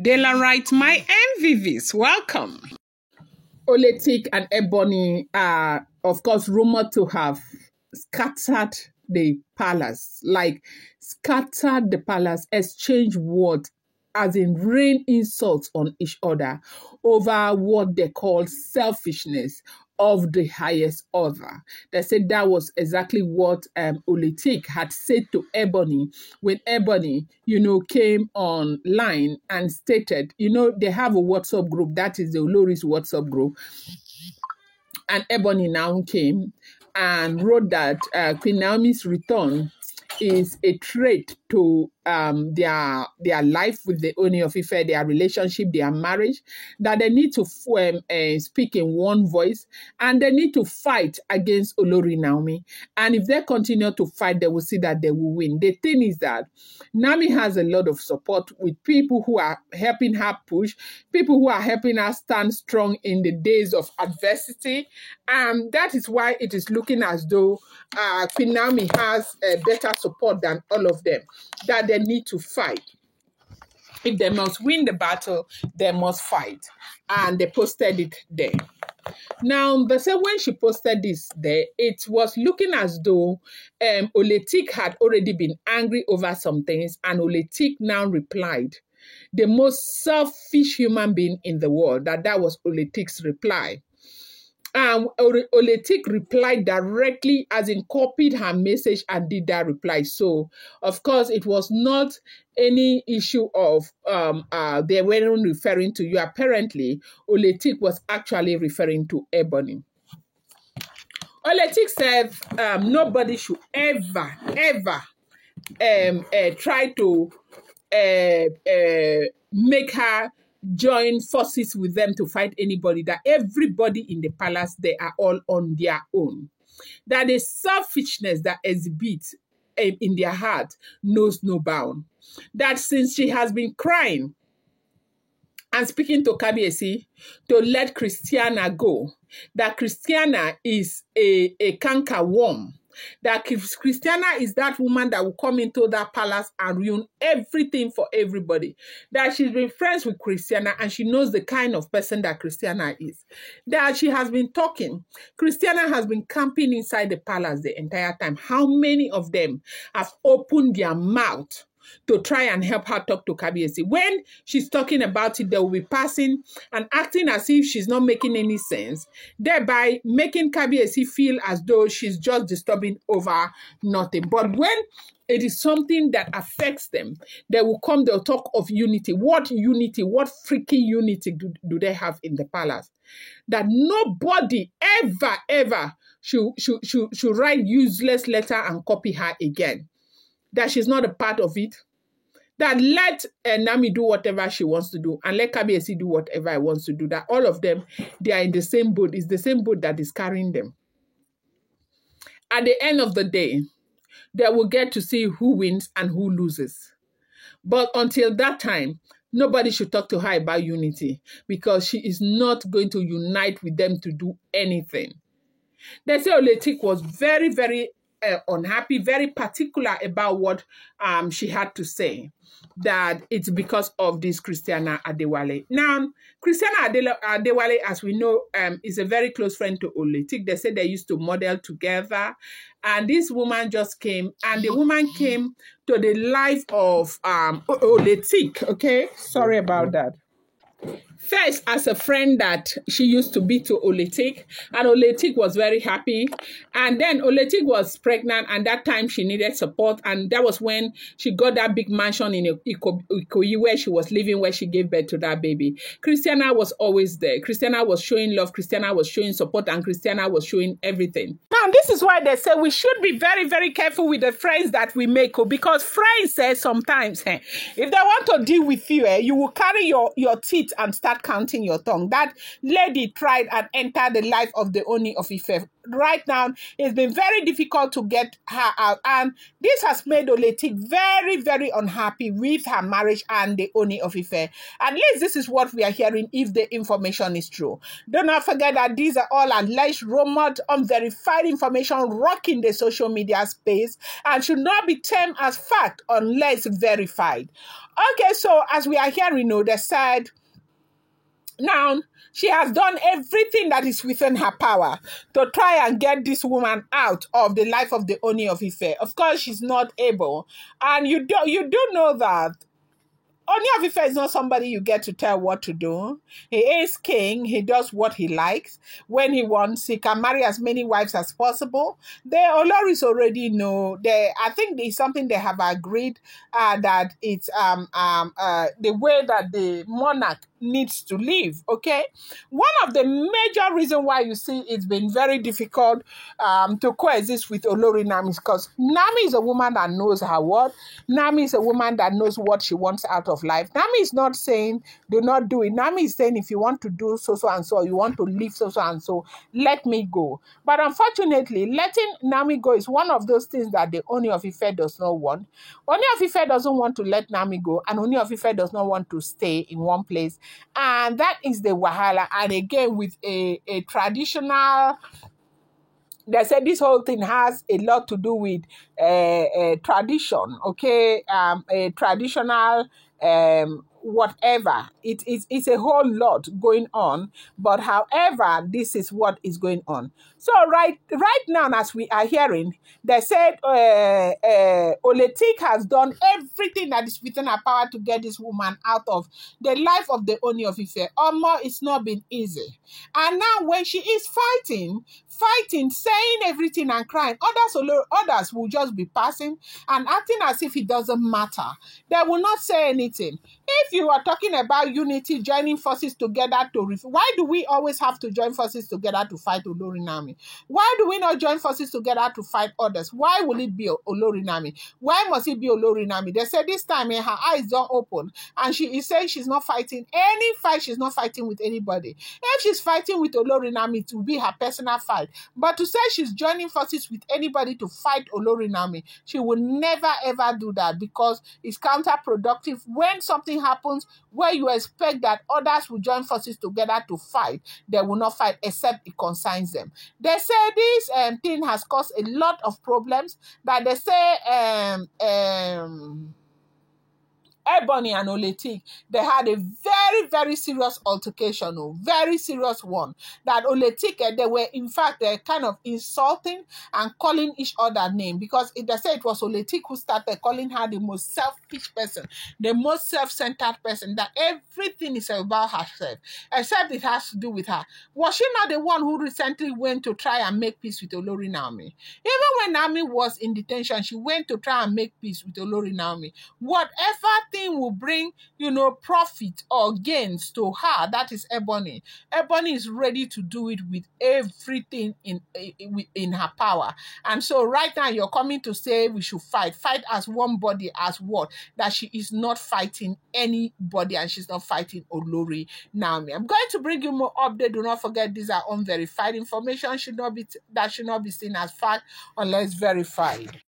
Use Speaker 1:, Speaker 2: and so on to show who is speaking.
Speaker 1: Daylight, my MVVs, welcome.
Speaker 2: Oletik and Ebony are, of course, rumored to have scattered the palace, exchange words, as in rain insults on each other over what they call selfishness of the highest order. They said that was exactly what Oletik had said to Ebony when Ebony, came online and stated, they have a WhatsApp group, that is the Olori's WhatsApp group. And Ebony now came and wrote that Queen Naomi's return is a threat to their life with the Oni of Ife, their relationship, their marriage, that they need to speak in one voice and they need to fight against Olori Naomi. And if they continue to fight, they will see that they will win. The thing is that Naomi has a lot of support with people who are helping her push, people who are helping her stand strong in the days of adversity. And that is why it is looking as though Queen Naomi has better support than all of them, that they need to fight. If they must win the battle, they must fight. And they posted it there. Now, they said when she posted this there, it was looking as though Oletik had already been angry over some things, and Oletik now replied, the most selfish human being in the world. That was Oletik's reply. Oletik replied directly, as in copied her message and did that reply. So, of course, it was not any issue of they weren't referring to you. Apparently, Oletik was actually referring to Ebony. Oletik said nobody should ever try to make her join forces with them to fight anybody, that everybody in the palace, they are all on their own. That the selfishness that exhibits in their heart knows no bound. That since she has been crying and speaking to Kabiyesi to let Christiana go, that Christiana is a canker worm. That Christiana is that woman that will come into that palace and ruin everything for everybody. That she's been friends with Christiana and she knows the kind of person that Christiana is. That she has been talking. Christiana has been camping inside the palace the entire time. How many of them have opened their mouth to try and help her talk to Kabiyesi? When she's talking about it, they will be passing and acting as if she's not making any sense, thereby making Kabiyesi feel as though she's just disturbing over nothing. But when it is something that affects them, they will come, they'll talk of unity. What unity? What freaking unity do they have in the palace? That nobody ever should write useless letter and copy her again. That she's not a part of it. That let Naomi do whatever she wants to do and let Kabiyesi do whatever he wants to do. That all of them, they are in the same boat. It's the same boat that is carrying them. At the end of the day, they will get to see who wins and who loses. But until that time, nobody should talk to her about unity because she is not going to unite with them to do anything. They say Oletik was very, very unhappy, very particular about what she had to say, that it's because of this Christiana Adewale. Now, Christiana Adewale, as we know, is a very close friend to Oletik. They said they used to model together, and this woman just came, and the woman came to the life of Oletik, okay? Sorry about that. First, as a friend that she used to be to Oletik, and Oletik was very happy. And then Oletik was pregnant, and that time she needed support. And that was when she got that big mansion in Ikoyi where she was living, where she gave birth to that baby. Christiana was always there. Christiana was showing love. Christiana was showing support, and Christiana was showing everything. Now, this is why they say we should be very, very careful with the friends that we make, because friends say sometimes, if they want to deal with you, you will carry your teeth and start start counting your tongue. That lady tried and entered the life of the Oni of Ife. Right now, it's been very difficult to get her out. And this has made Oletik very, very unhappy with her marriage and the Oni of Ife. At least this is what we are hearing if the information is true. Do not forget that these are all alleged, rumored, unverified information rocking the social media space and should not be termed as fact unless verified. Okay, so as we are hearing, they said, now, she has done everything that is within her power to try and get this woman out of the life of the Oni of Ife. Of course, she's not able. And you do know that Oni of Ife is not somebody you get to tell what to do. He is king. He does what he likes. When he wants, he can marry as many wives as possible. The Oloris already know. I think it's something they have agreed that it's the way that the monarch needs to live. Okay, one of the major reasons why you see it's been very difficult to coexist with Olori Naomi is because Naomi is a woman that knows her worth. Naomi is a woman that knows what she wants out of life. Naomi is not saying do not do it. Naomi is saying if you want to do so and so, you want to live so and so, let me go. But unfortunately, letting Naomi go is one of those things that the Oni of Ife does not want. Oni of Ife doesn't want to let Naomi go, and Oni of Ife does not want to stay in one place. And that is the wahala. And again, with a traditional, they said this whole thing has a lot to do with tradition, okay? A traditional whatever. It's a whole lot going on. But however, this is what is going on. So right now, as we are hearing, they said Oletik has done everything that is within her power to get this woman out of the life of the Oni of Ife. It's not been easy. And now when she is fighting, saying everything and crying, others will just be passing and acting as if it doesn't matter. They will not say anything. If you are talking about unity, joining forces together why do we always have to join forces together to fight Olori Naomi? Why do we not join forces together to fight others? Why will it be Olori Naomi? Why must it be Olori Naomi? They said this time her eyes don't open and she is saying she's not fighting any fight. She's not fighting with anybody. If she's fighting with Olori Naomi, it will be her personal fight. But to say she's joining forces with anybody to fight Olori Naomi, she will never ever do that because it's counterproductive. When something happens where you expect that others will join forces together to fight, they will not fight except it concerns them. They say this thing has caused a lot of problems that they say Ebony and Oletik, they had a very, very serious altercation, very serious one. That Oletik, they were in fact kind of insulting and calling each other name because they said it was Oletik who started calling her the most selfish person, the most self-centered person, that everything is about herself, except it has to do with her. Was she not the one who recently went to try and make peace with Olori Naomi? Even when Naomi was in detention, she went to try and make peace with Olori Naomi. Whatever thing will bring, profit or gains to her, that is Ebony. Ebony is ready to do it with everything in her power. And so right now you're coming to say we should fight as one body, as what? That she is not fighting anybody and she's not fighting Olori Naomi. I'm going to bring you more update. Do not forget these are unverified information, should not be seen as fact unless verified.